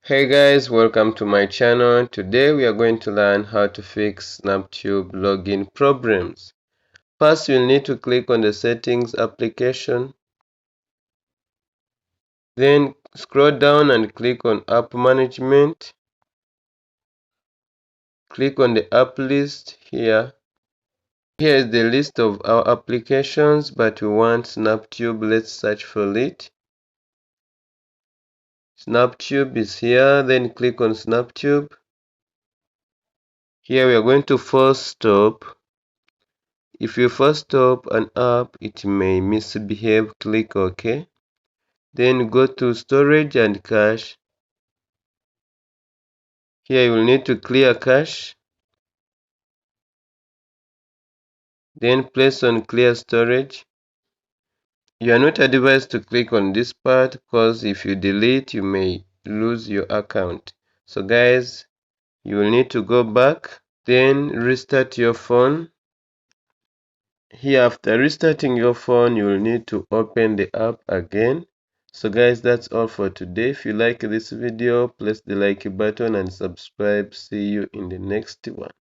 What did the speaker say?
Hey guys, welcome to my channel. Today we are going to learn how to fix SnapTube login problems. First, you'll need to click on the settings application. Then scroll down and click on app management. Click on the app list here. Here is the list of our applications, but we want SnapTube. Let's search for it. SnapTube is here. Then click on SnapTube. Here we are going to force stop. If you first stop an app, it may misbehave. Click OK. Then go to storage and cache. Here you will need to clear cache. Then place on clear storage. You are not advised to click on this part because if you delete, you may lose your account. So guys, you will need to go back. Then restart your phone. Here after restarting your phone, you will need to open the app again. So guys, that's all for today. If you like this video, press the like button and subscribe. See you in the next one.